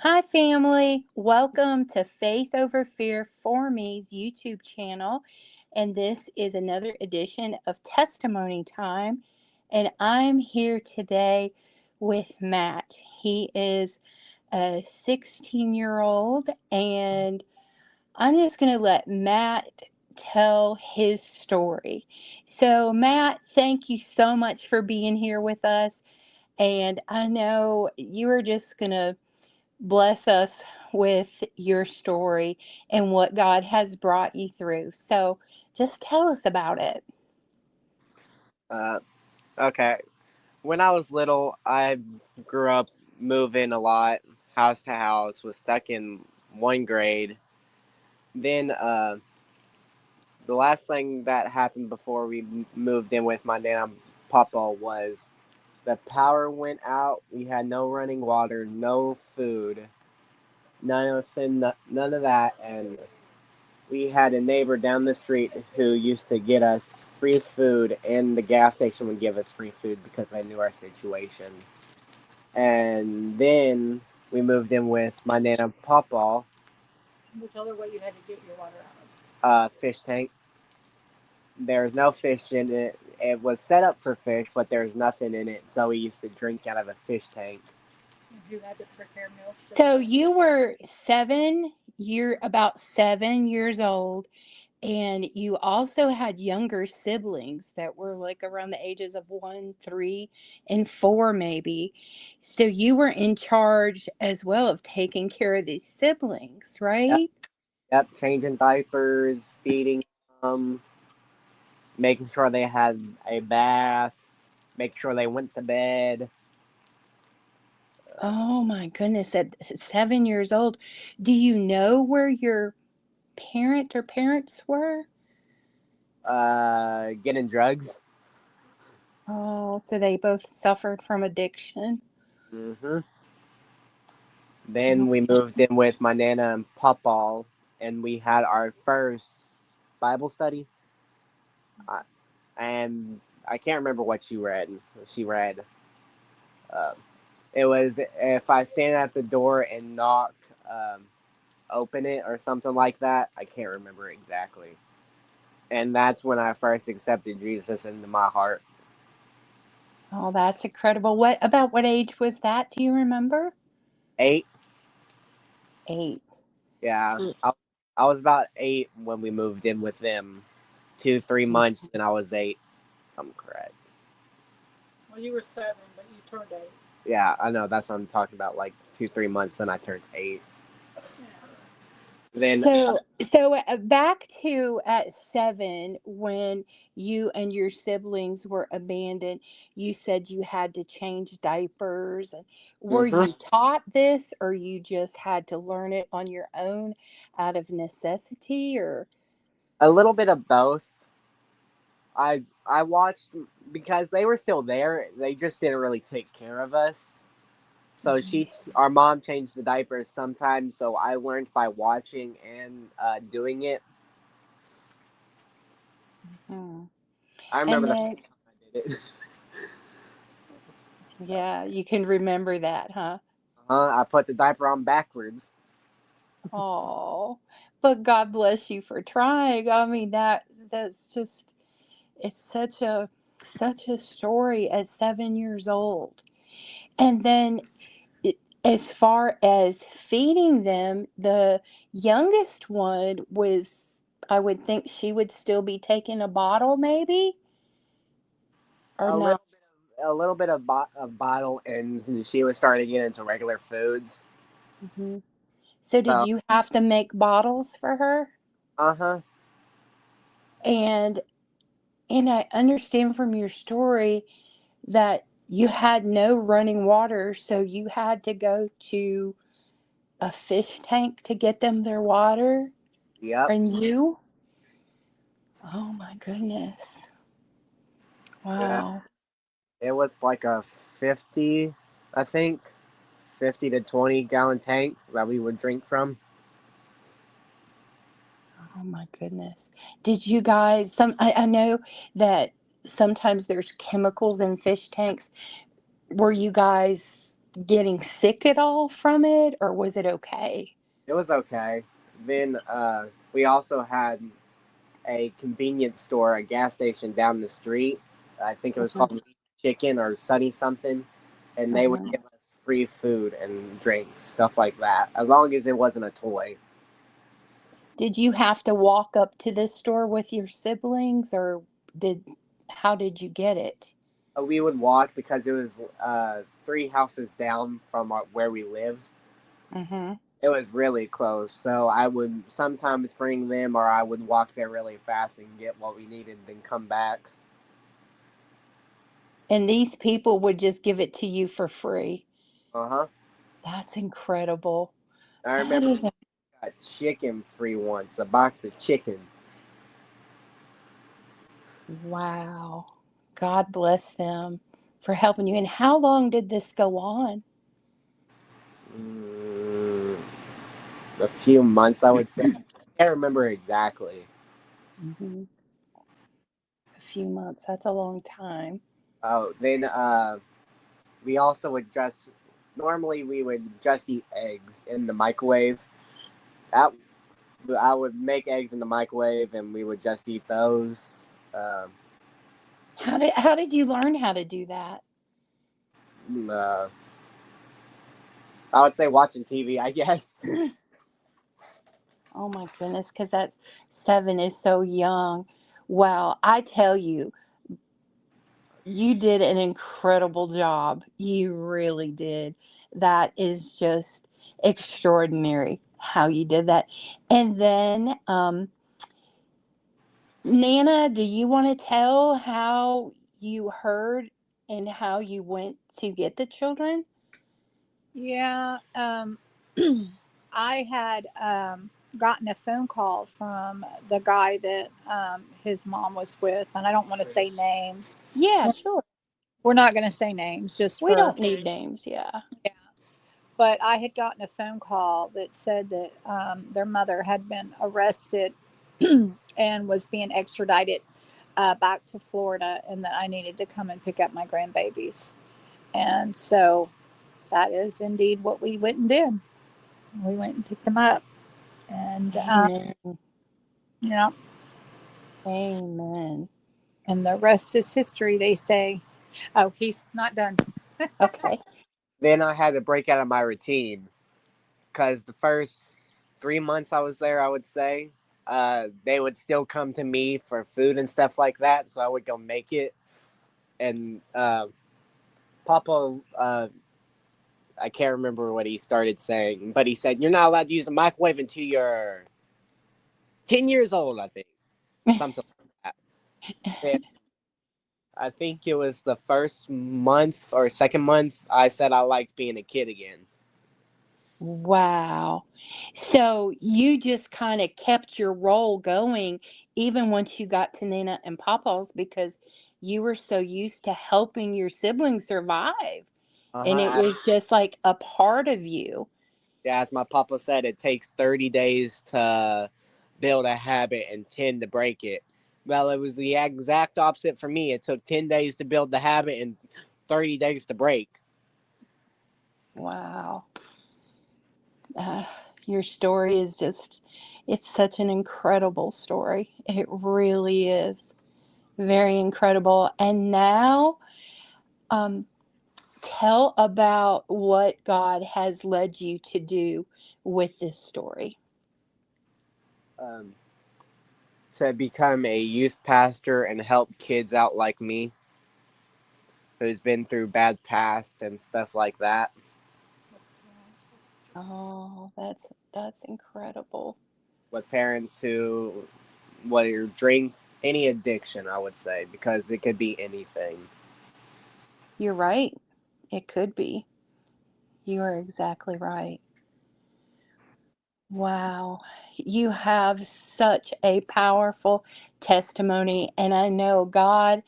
Hi, family. Welcome to Faith Over Fear for Me's YouTube channel. And this is another edition of Testimony Time. And I'm here today with Matt. He is a 16-year-old, and I'm just going to let Matt tell his story. So, Matt, thank you so much for being here with us. And I know you are just going to bless us with your story and what God has brought you through. So just tell us about it. Uh, okay. When I was little, I grew up moving a lot, house to house, was stuck in one grade. Then the last thing that happened before we moved in with my nana and papa was the power went out. We had no running water, no food, none of that. And we had a neighbor down the street who used to get us free food, and the gas station would give us free food because they knew our situation. And then we moved in with my nana and papa. Well, tell her what you had to get your water Fish tank. There's no fish in it. It was set up for fish, but there's nothing in it, so we used to drink out of a fish tank. You had to prepare meals for so you were about 7 years old, and you also had younger siblings that were like around the ages of 1, 3, and 4, maybe. So you were in charge as well of taking care of these siblings, Yep, right? yep. Changing diapers, feeding them, making sure they had a bath, making sure they went to bed. Oh my goodness, at 7 years old, do you know where your parents were? Getting drugs. Oh, so they both suffered from addiction. hmm Then we moved in with my nana and papa, and we had our first Bible study. Uh, and I can't remember what she read. She read. Uh, it was if I stand at the door and knock, open it or something like that. I can't remember exactly. And that's when I first accepted Jesus into my heart. Oh, that's incredible. What age was that? Do you remember? 8. 8. Yeah, I was about 8 when we moved in with them. 2, 3 months, and I was 8. I'm correct. Well, you were 7, but you turned 8. Yeah, I know. That's what I'm talking about. Like 2, 3 months, then I turned 8. Then, So back to at 7, when you and your siblings were abandoned, you said you had to change diapers. Were mhm, you taught this, or you just had to learn it on your own out of necessity, or? a little bit of both. I watched because they were still there. They just didn't really take care of us. So Mhm. our mom changed the diapers sometimes. So I learned by watching and doing it. Mhm. I And remember the first then, time I did it. yeah, you can remember that, huh? I put the diaper on backwards. Oh, but God bless you for trying. I mean, that's just, it's such a story at 7 years old. And then, as far as feeding them, the youngest one was, I would think she would still be taking a bottle, maybe, or A no. little a little bit of, of bottle, and she was starting to get into regular foods. Hmm. So did So, you have to make bottles for her? uh-huh. And I understand from your story that you had no running water, so you had to go to a fish tank to get them their water. Yep. And you? Oh my goodness. Yeah. Wow. It was like a 50, I think, 50 to 20 gallon tank that we would drink from. Oh my goodness. Did you guys, I know that sometimes there's chemicals in fish tanks. Were you guys getting sick at all from it, or was it okay? It was okay. Then we also had a convenience store, a gas station down the street. I think it was Mhm, called Chicken or Sunny something, and they would mhm. give us free food and drinks, stuff like that, as long as it wasn't a toy. Did you have to walk up to this store with your siblings, or did how did you get it? We would walk because it was three houses down from where we lived. Mhm. It was really close, so I would sometimes bring them, or I would walk there really fast and get what we needed, then come back. And these people would just give it to you for free. Uh huh. That's incredible. I That remember is we got chicken free once, a box of chicken. wow. God bless them for helping you. And how long did this go on? Mm, a few months, I would say. I can't remember exactly. Mhm. A few months. That's a long time. Oh, then we also would just normally we would just eat eggs in the microwave. That I would make eggs in the microwave, and we would just eat those. Um, How did you learn how to do that? uh, I would say watching TV, I guess. Oh my goodness, because that's 7 is so young. Wow, I tell you, you did an incredible job. You really did. That is just extraordinary how you did that. And then, Nana, do you want to tell how you heard and how you went to get the children? Yeah, I had gotten a phone call from the guy that his mom was with, and I don't want to say names. Yeah, sure. We're not going to say names just We for, don't need names. Yeah. yeah. But I had gotten a phone call that said that their mother had been arrested and was being extradited back to Florida, and that I needed to come and pick up my grandbabies. And so that is indeed what we went and did. We went and picked them up. And Amen. you know, Amen. and the rest is history, they say. Oh, he's not done. Okay. Then I had to break out of my routine because the first 3 months I was there, I would say, they would still come to me for food and stuff like that, so I would go make it. And Papa, I can't remember what he started saying, but he said, "You're not allowed to use the microwave until you're 10 years old," I think. Something like that. And I think it was the first month or second month I said I liked being a kid again. Wow. So you just kind of kept your role going even once you got to Nana and Papa's because you were so used to helping your siblings survive. And it Uh-huh. was just like a part of you. Yeah, as my papa said, it takes 30 days to build a habit and 10 to break it. Well, it was the exact opposite for me. It took 10 days to build the habit and 30 days to break. Wow. Uh, your story is just, it's such an incredible story. It really is. Very incredible. And now, um, tell about what God has led you to do with this story. Um, to become a youth pastor and help kids out like me who's been through bad past and stuff like that Oh, that's incredible. with parents who whether drink any addiction, I would say, because it could be anything. You're right. It could be. You are exactly right. Wow. You have such a powerful testimony, and I know God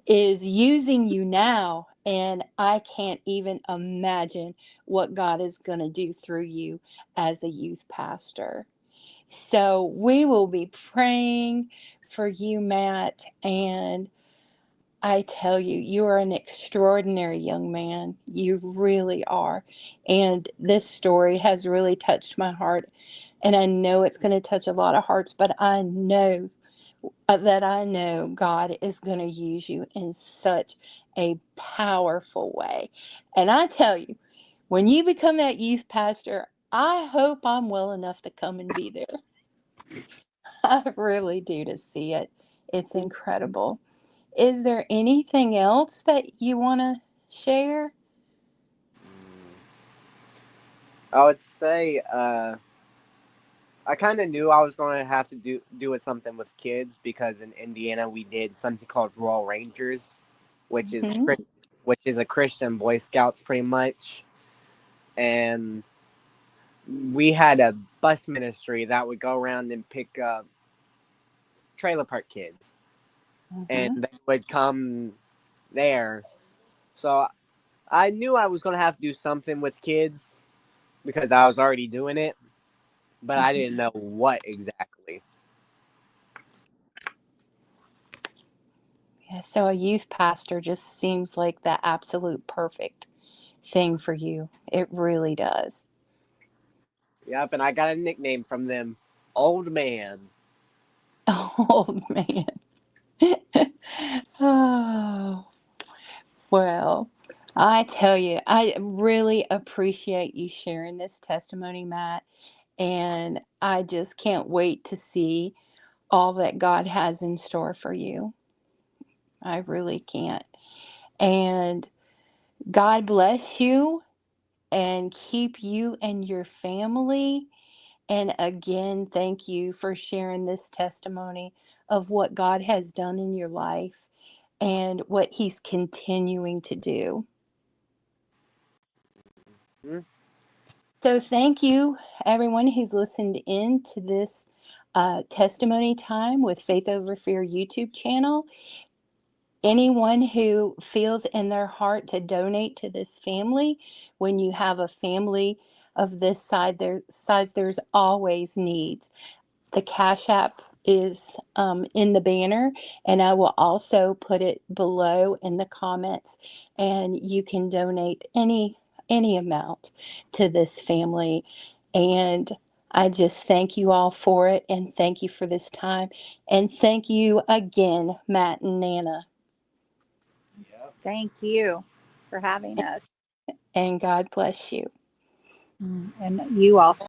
is using you now, and I can't even imagine what God is going to do through you as a youth pastor. So we will be praying for you, Matt, and I tell you, you are an extraordinary young man. You really are. And this story has really touched my heart. And I know it's going to touch a lot of hearts, but I know that I know God is going to use you in such a powerful way. And I tell you, when you become that youth pastor, I hope I'm well enough to come and be there. I really do, to see it. It's incredible. Is there anything else that you want to share? I would say I kind of knew I was going to have to do it something with kids because in Indiana we did something called Royal Rangers, which is Mhm. which is a Christian Boy Scouts pretty much, and we had a bus ministry that would go around and pick up trailer park kids, and Mhm. they would come there. So I knew I was going to have to do something with kids because I was already doing it, but I Mhm. didn't know what exactly. Yeah, so a youth pastor just seems like the absolute perfect thing for you. It really does. Yep, and I got a nickname from them, Old Man. Oh man. Oh, well, I tell you, I really appreciate you sharing this testimony, Matt. And I just can't wait to see all that God has in store for you. I really can't. And God bless you and keep you and your family. And again, thank you for sharing this testimony of what God has done in your life and what He's continuing to do. Hmm? So, thank you, everyone who's listened in to this testimony time with Faith Over Fear YouTube channel. Anyone who feels in their heart to donate to this family, when you have a family of this size, there's always needs. The Cash App is in the banner, and I will also put it below in the comments, and you can donate any amount to this family. And I just thank you all for it, and thank you for this time, and thank you again, Matt and Nana. Yep. Thank you for having us. And God bless you. And you also.